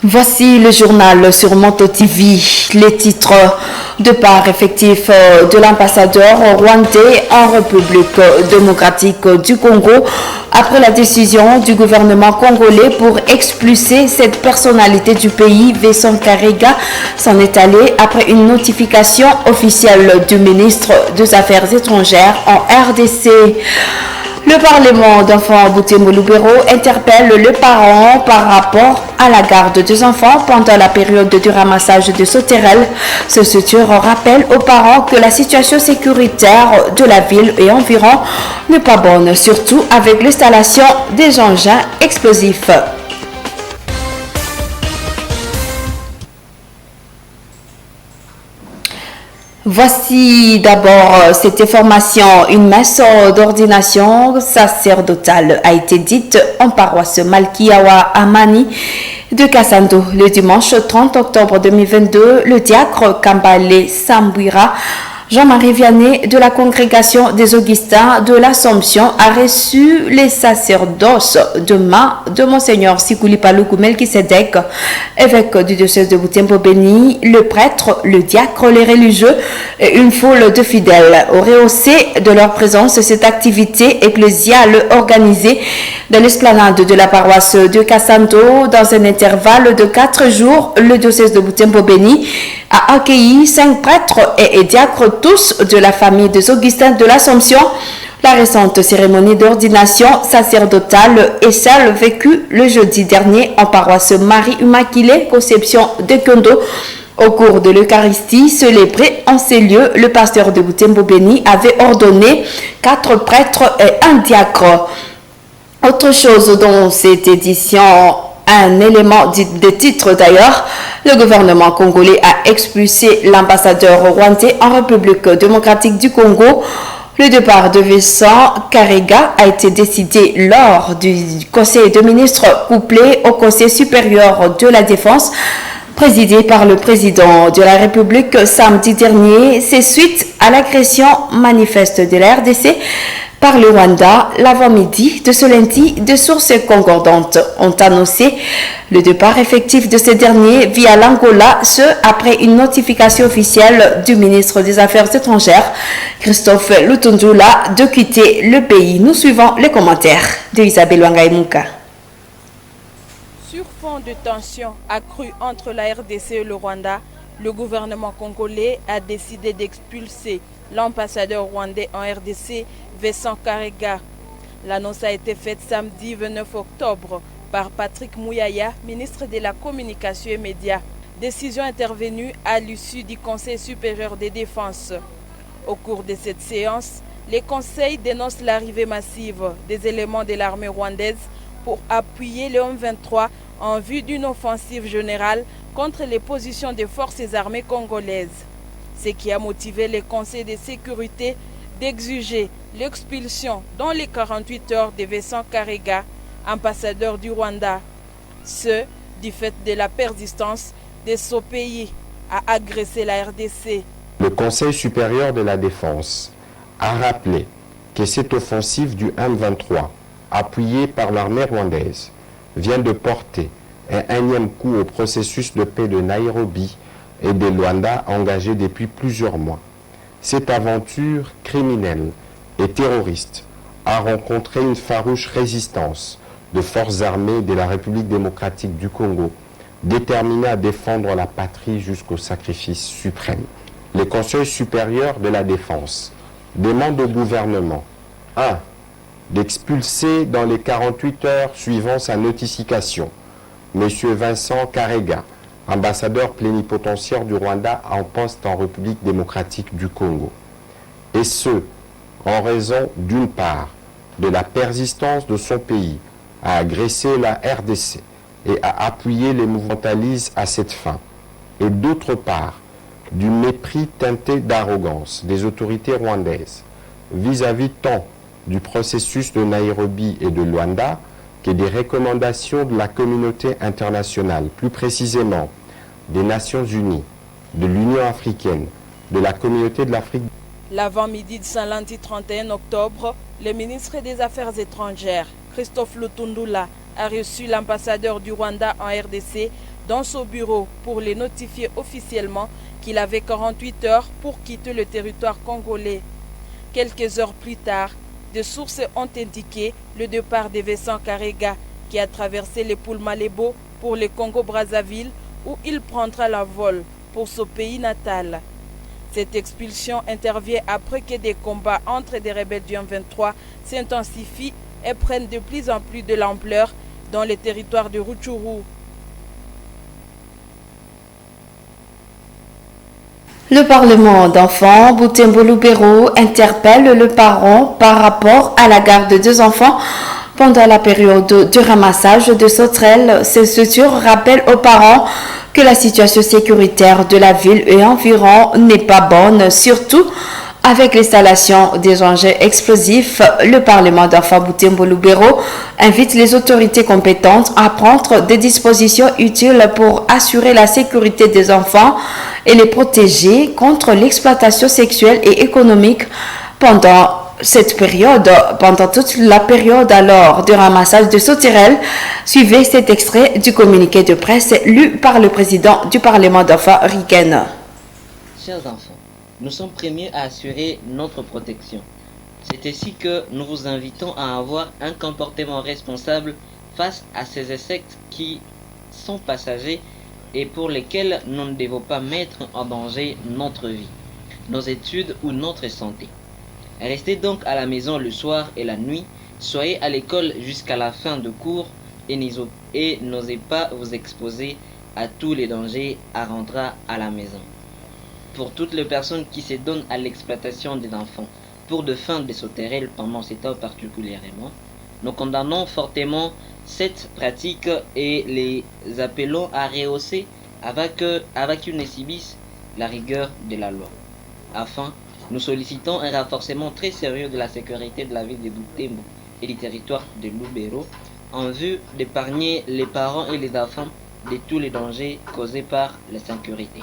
Voici le journal sur Moto TV, les titres de part effectif de l'ambassadeur rwandais en République démocratique du Congo après la décision du gouvernement congolais pour expulser cette personnalité du pays, Vincent Karega, s'en est allé après une notification officielle du ministre des Affaires étrangères en RDC. Le Parlement d'enfants Butembo Lubero interpelle le parent par rapport à la garde des enfants pendant la période du ramassage de sauterelles. Ce structure rappelle aux parents que la situation sécuritaire de la ville et environ n'est pas bonne, surtout avec l'installation des engins explosifs. Voici d'abord cette information. Une messe d'ordination sacerdotale a été dite en paroisse Malkiawa Amani de Kassando le dimanche 30 octobre 2022. Le diacre Kambale Sambuira Jean-Marie Vianney de la congrégation des Augustins de l'Assomption a reçu les sacerdoces de main de Monseigneur Sikuli Paluku Melkisedek, évêque du diocèse de Butembo Béni, le prêtre, le diacre, les religieux et une foule de fidèles. Au rehaussé de leur présence, cette activité ecclésiale organisée dans l'esplanade de la paroisse de Kassando dans un intervalle de 4 jours, le diocèse de Butembo Béni a accueilli 5 prêtres et diacres, tous de la famille des Augustins de l'Assomption. La récente cérémonie d'ordination sacerdotale est celle vécue le jeudi dernier en paroisse Marie-Immaculée, Conception de Kyondo. Au cours de l'Eucharistie célébrée en ces lieux, le pasteur de Butembo Béni avait ordonné 4 prêtres et un diacre. Autre chose dans cette édition, un élément de titre d'ailleurs, le gouvernement congolais a expulsé l'ambassadeur rwandais en République démocratique du Congo. Le départ de Vincent Karega a été décidé lors du Conseil de ministres couplé au Conseil supérieur de la défense présidé par le président de la République samedi dernier. C'est suite à l'agression manifeste de la RDC par le Rwanda l'avant-midi de ce lundi. Des sources concordantes ont annoncé le départ effectif de ces derniers via l'Angola, ce après une notification officielle du ministre des Affaires étrangères, Christophe Lutundula, de quitter le pays. Nous suivons les commentaires de Isabelle Wangaïmouka. Sur fond de tension accrue entre la RDC et le Rwanda, le gouvernement congolais a décidé d'expulser l'ambassadeur rwandais en RDC, Vincent Karega. L'annonce a été faite samedi 29 octobre par Patrick Mouyaya, ministre de la Communication et Médias. Décision intervenue à l'issue du Conseil supérieur des défenses. Au cours de cette séance, les conseils dénoncent l'arrivée massive des éléments de l'armée rwandaise pour appuyer le M23 en vue d'une offensive générale contre les positions des forces armées congolaises. Ce qui a motivé les conseils de sécurité d'exiger l'expulsion dans les 48 heures de Vincent Karega, ambassadeur du Rwanda. Ce, du fait de la persistance de ce pays à agresser la RDC. Le Conseil supérieur de la défense a rappelé que cette offensive du M23, appuyée par l'armée rwandaise, vient de porter un énième coup au processus de paix de Nairobi et de Luanda engagé depuis plusieurs mois. Cette aventure criminelle et terroriste a rencontré une farouche résistance de forces armées de la République démocratique du Congo, déterminées à défendre la patrie jusqu'au sacrifice suprême. Le Conseil supérieur de la défense demande au gouvernement 1. D'expulser dans les 48 heures suivant sa notification M. Vincent Karega, ambassadeur plénipotentiaire du Rwanda en poste en République démocratique du Congo. Et ce, en raison d'une part de la persistance de son pays à agresser la RDC et à appuyer les mouvementalistes à cette fin, et d'autre part du mépris teinté d'arrogance des autorités rwandaises vis-à-vis tant du processus de Nairobi et de Luanda que des recommandations de la communauté internationale, plus précisément des Nations Unies, de l'Union africaine, de la communauté de l'Afrique. L'avant-midi de ce lundi 31 octobre, le ministre des Affaires étrangères, Christophe Lutundula, a reçu l'ambassadeur du Rwanda en RDC dans son bureau pour les notifier officiellement qu'il avait 48 heures pour quitter le territoire congolais. Quelques heures plus tard, des sources ont indiqué le départ de Vincent Karega qui a traversé les poules Malébo pour le Congo-Brazzaville où il prendra l'envol pour son pays natal. Cette expulsion intervient après que des combats entre des rebelles du M23 s'intensifient et prennent de plus en plus de l'ampleur dans les territoires de Rutshuru. Le Parlement d'enfants Butembo Lubero interpelle le parent par rapport à la garde de deux enfants pendant la période du ramassage de sauterelles. Ces structures rappellent aux parents que la situation sécuritaire de la ville et environ n'est pas bonne, surtout avec l'installation des engins explosifs. Le Parlement d'enfants Butembo Lubero invite les autorités compétentes à prendre des dispositions utiles pour assurer la sécurité des enfants et les protéger contre l'exploitation sexuelle et économique pendant cette période, pendant toute la période alors de ramassage de sauterelles. Suivez cet extrait du communiqué de presse lu par le président du Parlement d'enfants, Riken. Chers enfants, nous sommes premiers à assurer notre protection. C'est ainsi que nous vous invitons à avoir un comportement responsable face à ces insectes qui sont passagers et pour lesquels nous ne devons pas mettre en danger notre vie, nos études ou notre santé. Restez donc à la maison le soir et la nuit, soyez à l'école jusqu'à la fin de cours et n'osez pas vous exposer à tous les dangers à rentrer à la maison. Pour toutes les personnes qui se donnent à l'exploitation des enfants pour de fins de sauterelles pendant ces temps particulièrement, nous condamnons fortement cette pratique et les appelons à rehausser avec une subisse la rigueur de la loi. Enfin, nous sollicitons un renforcement très sérieux de la sécurité de la ville de Butembo et du territoire de Lubero en vue d'épargner les parents et les enfants de tous les dangers causés par l'insécurité.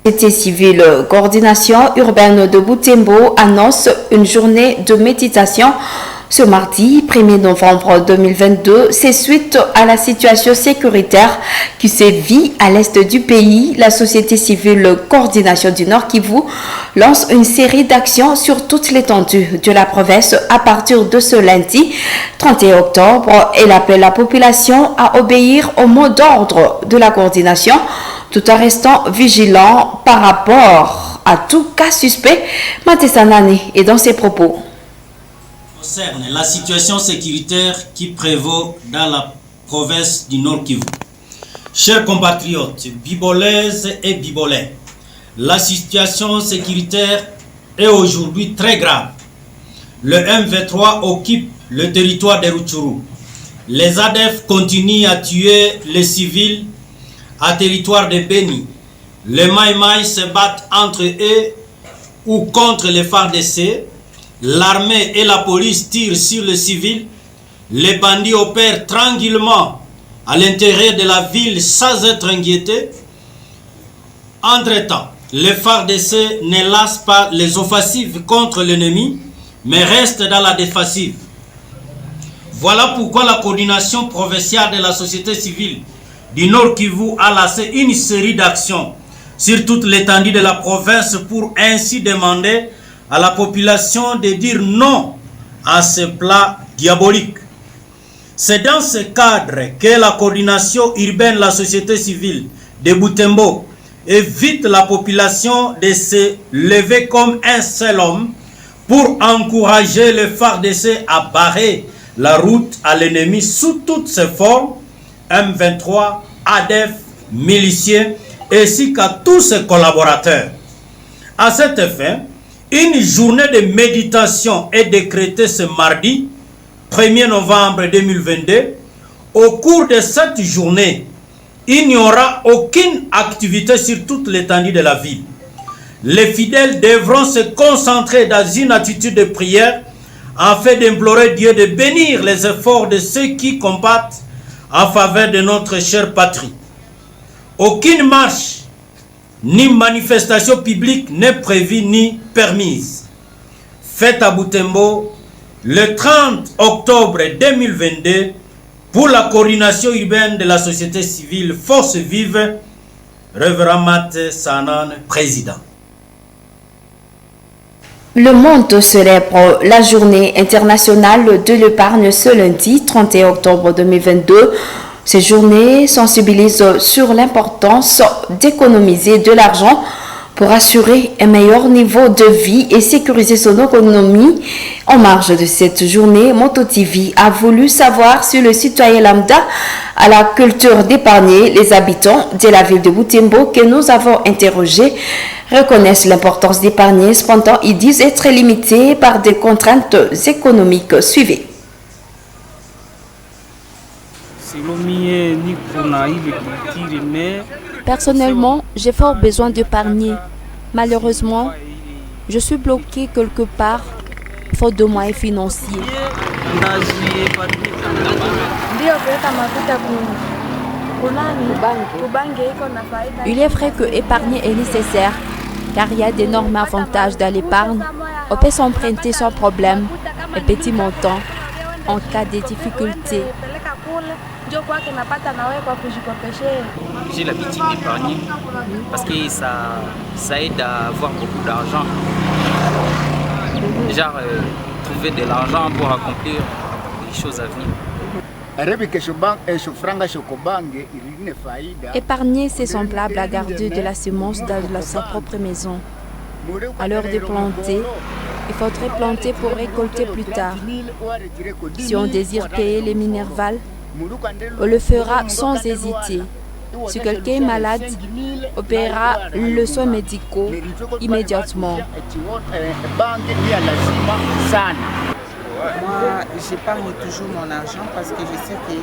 La société civile coordination urbaine de Butembo annonce une journée de méditation ce mardi 1er novembre 2022. C'est suite à la situation sécuritaire qui sévit à l'est du pays. La société civile coordination du Nord Kivu lance une série d'actions sur toute l'étendue de la province à partir de ce lundi 31 octobre. Elle appelle la population à obéir au mot d'ordre de la coordination tout en restant vigilant par rapport à tout cas suspect. Matesanani est dans ses propos. Concerne la situation sécuritaire qui prévaut dans la province du Nord Kivu. Chers compatriotes bibolaises et bibolais, la situation sécuritaire est aujourd'hui très grave. Le M23 occupe le territoire de Rutshuru. Les ADF continuent à tuer les civils à territoire de Beni. Les Maïmaï se battent entre eux ou contre les FARDC. L'armée et la police tirent sur les civils. Les bandits opèrent tranquillement à l'intérieur de la ville sans être inquiétés. Entre-temps, les FARDC ne lassent pas les offensives contre l'ennemi, mais restent dans la défensive. Voilà pourquoi la coordination provinciale de la société civile du Nord Kivu a lancé une série d'actions sur toute l'étendue de la province pour ainsi demander à la population de dire non à ce plat diabolique. C'est dans ce cadre que la coordination urbaine de la société civile de Butembo invite la population de se lever comme un seul homme pour encourager les FARDC à barrer la route à l'ennemi sous toutes ses formes, M23, ADF, miliciens, ainsi qu'à tous ses collaborateurs. À cet effet, une journée de méditation est décrétée ce mardi, 1er novembre 2022. Au cours de cette journée, il n'y aura aucune activité sur toute l'étendue de la ville. Les fidèles devront se concentrer dans une attitude de prière afin d'implorer Dieu de bénir les efforts de ceux qui combattent en faveur de notre chère patrie. Aucune marche ni manifestation publique n'est prévue ni permise. Faites à Butembo le 30 octobre 2022 pour la coordination urbaine de la société civile Force Vive, Révérend Matt Sanan, président. Le monde célèbre la journée internationale de l'épargne ce lundi 31 octobre 2022. Ces journées sensibilisent sur l'importance d'économiser de l'argent pour assurer un meilleur niveau de vie et sécuriser son économie. En marge de cette journée, Moto TV a voulu savoir si le citoyen lambda a la culture d'épargner. Les habitants de la ville de Butembo que nous avons interrogés reconnaissent l'importance d'épargner. Cependant, ils disent être limités par des contraintes économiques. Suivez. Personnellement, j'ai fort besoin d'épargner. Malheureusement, je suis bloqué quelque part, faute de moyens financiers. Il est vrai que épargner est nécessaire, car il y a d'énormes avantages dans l'épargne. On peut s'emprunter sans problème, un petit montant, en cas de difficulté. J'ai l'habitude d'épargner parce que ça aide à avoir beaucoup d'argent. Genre trouver de l'argent pour accomplir des choses à venir. Épargner, c'est semblable à garder de la semence dans sa propre maison. À l'heure de planter, il faudrait planter pour récolter plus tard. Si on désire payer les minérales, on le fera sans hésiter. Si quelqu'un est malade, on paiera le soin médicaux immédiatement. Moi, j'épargne toujours mon argent parce que je sais que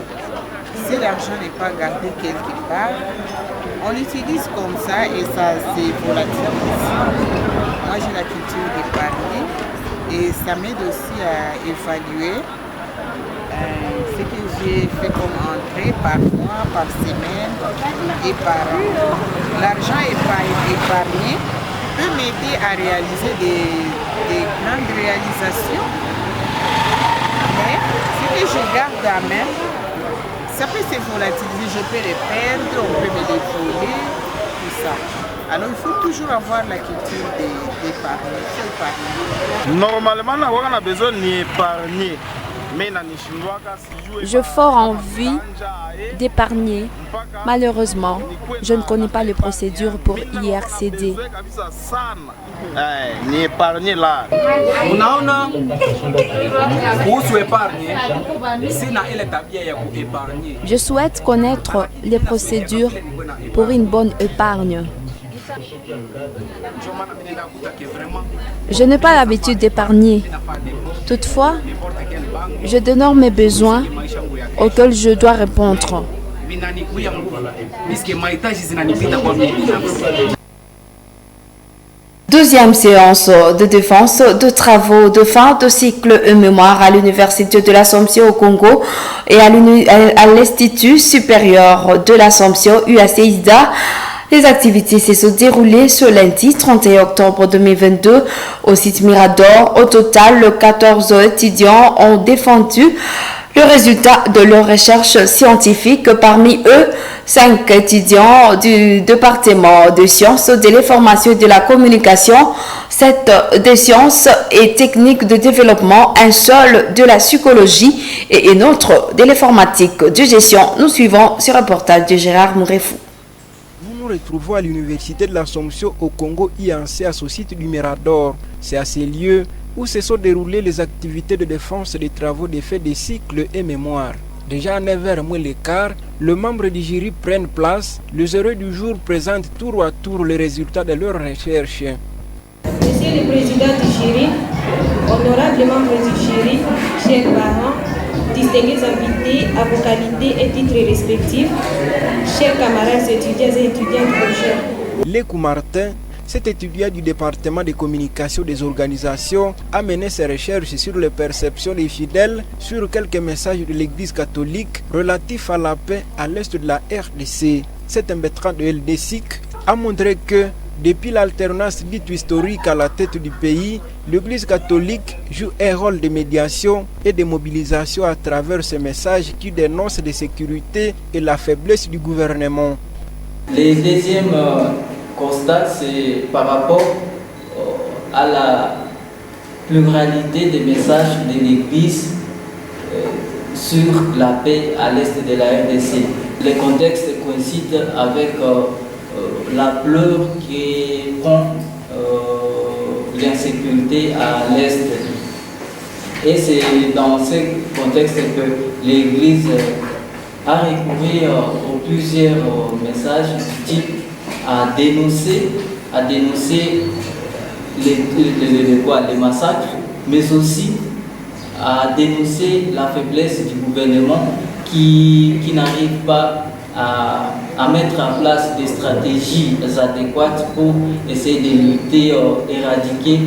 si l'argent n'est pas gardé quelque part, on l'utilise comme ça et ça c'est volatilise. Moi, j'ai la culture d'épargner et ça m'aide aussi à évaluer ce que j'ai fait comme entrée par mois, par semaine et par an. L'argent épargné peut m'aider à réaliser des grandes réalisations. Mais ce que je garde à main, ça peut se volatiliser, je peux les perdre, on peut me les voler, tout ça. Alors il faut toujours avoir la culture d'épargner. Normalement, on a besoin d'épargner. J'ai fort envie d'épargner. Malheureusement, je ne connais pas les procédures pour y accéder. Je souhaite connaître les procédures pour une bonne épargne. Je n'ai pas l'habitude d'épargner. Toutefois, j'ai d'énormes besoins auxquels je dois répondre. Deuxième séance de défense de travaux de fin de cycle et mémoire à l'Université de l'Assomption au Congo et à l'Institut supérieur de l'Assomption UAC-ISDA. Les activités se sont déroulées ce lundi 31 octobre 2022 au site Mirador. Au total, 14 étudiants ont défendu le résultat de leurs recherches scientifiques. Parmi eux, 5 étudiants du département de sciences de l'information et de la communication, 7 des sciences et techniques de développement, un seul de la psychologie et un autre de l'informatique de gestion. Nous suivons ce reportage de Gérard Mourefou. Nous retrouvons à l'Université de l'Assomption au Congo IANC à ce site du Mirador. C'est à ces lieux où se sont déroulées les activités de défense des travaux des faits des cycles et mémoire. Déjà à 9h moins le quart, les membres du jury prennent place. Les heureux du jour présentent tour à tour les résultats de leurs recherches. Monsieur le Président du jury, honorables membres du jury, chers parents, distingués invités à vos qualités et titres respectifs, chers camarades étudiants et étudiantes prochains. Lékou Martin, cet étudiant du département de communication des organisations, a mené ses recherches sur les perceptions des fidèles sur quelques messages de l'Église catholique relatifs à la paix à l'est de la RDC. Cet embêtant de LDCIC a montré que Depuis l'alternance dite historique à la tête du pays, l'Église catholique joue un rôle de médiation et de mobilisation à travers ce message qui dénonce l'insécurité et la faiblesse du gouvernement. Le deuxième constat, c'est par rapport à la pluralité des messages de l'Église sur la paix à l'est de la RDC. Le contexte coïncide avec l'ampleur qui prend l'insécurité à l'est. Et c'est dans ce contexte que l'Église a recouru aux plusieurs messages du type à dénoncer les massacres, mais aussi à dénoncer la faiblesse du gouvernement qui n'arrive pas à mettre en place des stratégies adéquates pour essayer de lutter, éradiquer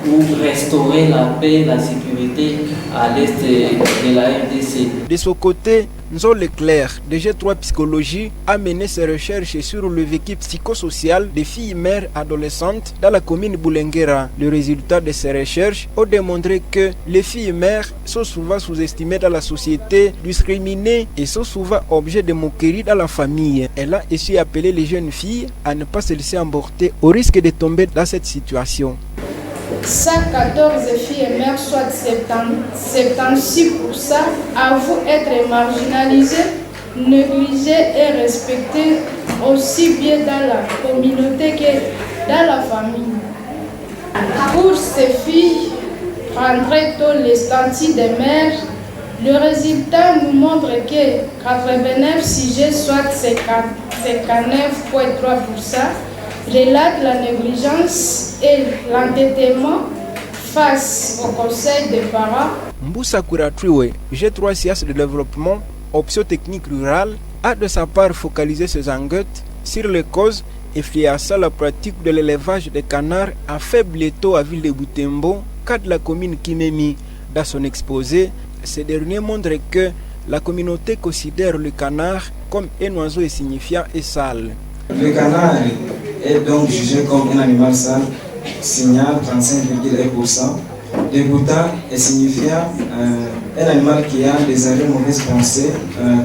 ou restaurer la paix, la sécurité à l'est de la RDC. De son côté, Nzo Leclerc, de G3 Psychologie, a mené ses recherches sur le vécu psychosocial des filles mères adolescentes dans la commune Boulenguera. Les résultats de ces recherches ont démontré que les filles mères sont souvent sous-estimées dans la société, discriminées et sont souvent objets de moquerie dans la famille. Elle a aussi appelé les jeunes filles à ne pas se laisser emporter au risque de tomber dans cette situation. 114 filles et mères, soit 76%, avouent être marginalisées, négligées et respectées aussi bien dans la communauté que dans la famille. Pour ces filles, prendrait tôt les statut des mères, le résultat nous montre que 89 sujets, soit 59,3%, relate la négligence et l'entêtement face au conseil des parents. Mboussa Kouratriwe, G3 SIAS de développement, option technique rurale, a de sa part focalisé ses enquêtes sur les causes influençant la pratique de l'élevage des canards à faible taux à ville de Butembo, cas de la commune Kimemi. Dans son exposé, ce dernier montre que la communauté considère le canard comme un oiseau insignifiant et sale. Le canard est donc jugé comme un animal sale, signal 35,1%, dégoûtant et signifiant un animal qui a des arrêts mauvaises pensées,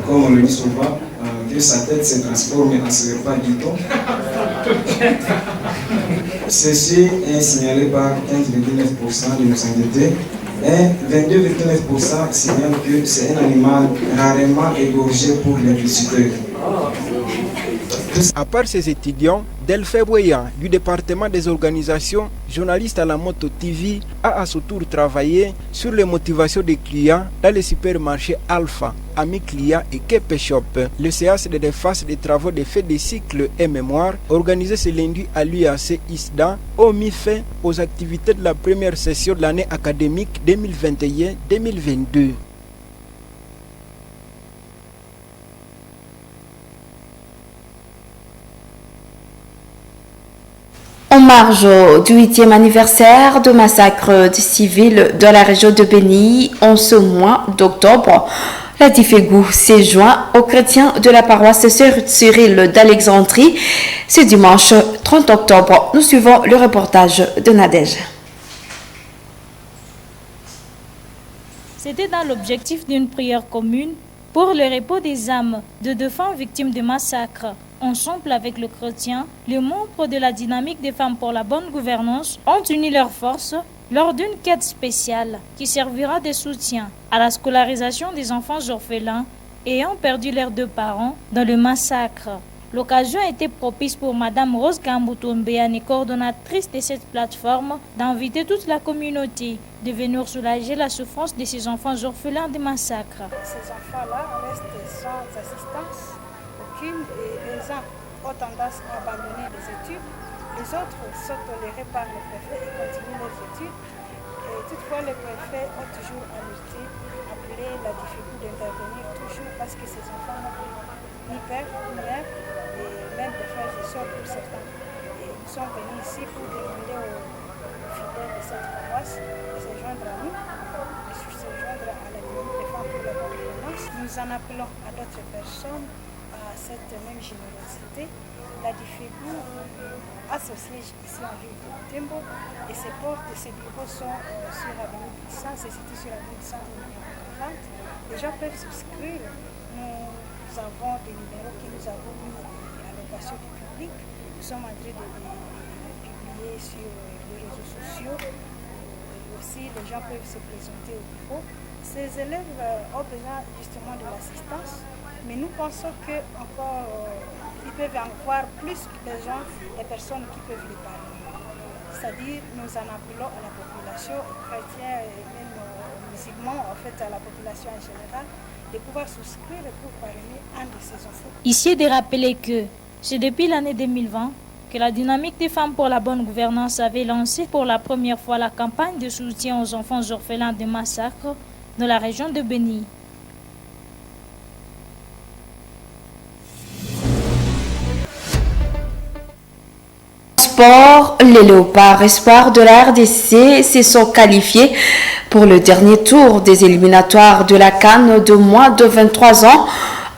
comme on le dit souvent, que sa tête se transforme en ce repas dit-on. Ceci est signalé par 15,9% de nos enquêtés et 22,9% signalent que c'est un animal rarement égorgé pour les visiteurs. À part ces étudiants, Delphé Boyan, du département des organisations, journaliste à la Moto TV, a à son tour travaillé sur les motivations des clients dans les supermarchés Alpha, Ami Client et Kepe Shop. Le séance de défense des travaux de fait des cycles et mémoire, organisé ce lundi à l'UAC ISDA, ont mis fin aux activités de la première session de l'année académique 2021-2022. En marge du 8e anniversaire du massacre de civils dans la région de Béni, en ce mois d'octobre, la Difégou s'est joint aux chrétiens de la paroisse Cyril d'Alexandrie. Ce dimanche 30 octobre, nous suivons le reportage de Nadège. C'était dans l'objectif d'une prière commune pour le repos des âmes de défunts victimes de massacres. Ensemble avec le chrétien, les membres de la dynamique des femmes pour la bonne gouvernance ont uni leurs forces lors d'une quête spéciale qui servira de soutien à la scolarisation des enfants orphelins ayant perdu leurs deux parents dans le massacre. L'occasion a été propice pour Madame Rose Kambutombéane, coordonnatrice de cette plateforme, d'inviter toute la communauté de venir soulager la souffrance de ces enfants orphelins de massacres. Ces enfants-là restent sans assistance aucune et les uns ont tendance à abandonner les études, les autres sont tolérés par le préfet et continuent les études. Et toutefois, les préfets ont toujours alerté, appelé la difficulté d'intervenir toujours parce que ces enfants n'ont ni père ni mère et même des frères et sœurs pour certains. Et nous sommes venus ici pour demander aux fidèles de cette paroisse de se joindre à nous, de se joindre à la dynamique des femmes pour la bonne gouvernance. Nous en appelons à d'autres personnes à cette même générosité, la DIFEBU a son siège ici en ville de Butembo et ses portes et ses bureaux sont sur l'avenue du Sang, c'est situé sur l'avenue du Sang numéro 40. Les gens peuvent souscrire. Nous avons des numéros que nous avons mis à l'occasion du public. Nous sommes en train de les publier sur les réseaux sociaux. Aussi, les gens peuvent se présenter au bureau. Ces élèves ont besoin justement de l'assistance, mais nous pensons qu'ils peuvent en avoir plus besoin des personnes qui peuvent les parler. C'est-à-dire, nous en appelons à la population chrétienne et même musulmans, en fait à la population en général, de pouvoir souscrire pour parrainer un de ces enfants. Ici, de rappeler que c'est depuis l'année 2020 que la dynamique des femmes pour la bonne gouvernance avait lancé pour la première fois la campagne de soutien aux enfants orphelins de massacres dans la région de Beni. Sport, les Léopards espoirs de la RDC se sont qualifiés pour le dernier tour des éliminatoires de la CAN de moins de 23 ans.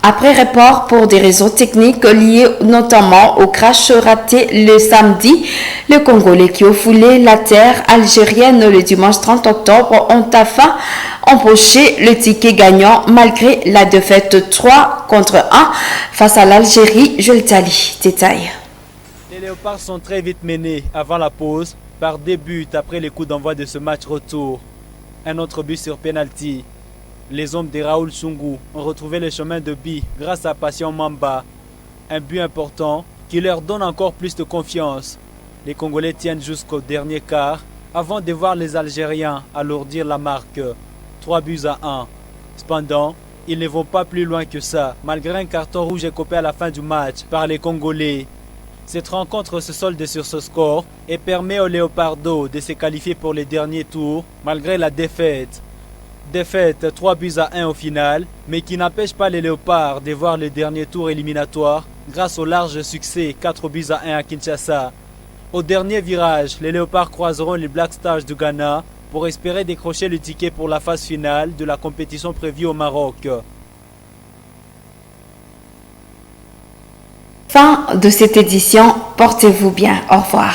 Après report pour des raisons techniques liées notamment au crash raté le samedi, les Congolais qui ont foulé la terre algérienne le dimanche 30 octobre ont enfin empoché le ticket gagnant malgré la défaite 3-1 face à l'Algérie. Je le talis. Détail. Les Léopards sont très vite menés avant la pause par 2 buts après les coups d'envoi de ce match retour. Un autre but sur penalty. Les hommes de Raoul Sungu ont retrouvé le chemin de Bi grâce à Patient Mamba. Un but important qui leur donne encore plus de confiance. Les Congolais tiennent jusqu'au dernier quart avant de voir les Algériens alourdir la marque. 3-1. Cependant, ils ne vont pas plus loin que ça, malgré un carton rouge écopé à la fin du match par les Congolais. Cette rencontre se solde sur ce score et permet aux Léopards de se qualifier pour les derniers tours, malgré la défaite. Défaite 3-1 au final, mais qui n'empêche pas les Léopards de voir le dernier tour éliminatoire grâce au large succès 4-1 à Kinshasa. Au dernier virage, les Léopards croiseront les Black Stars du Ghana pour espérer décrocher le ticket pour la phase finale de la compétition prévue au Maroc. Fin de cette édition, portez-vous bien, au revoir.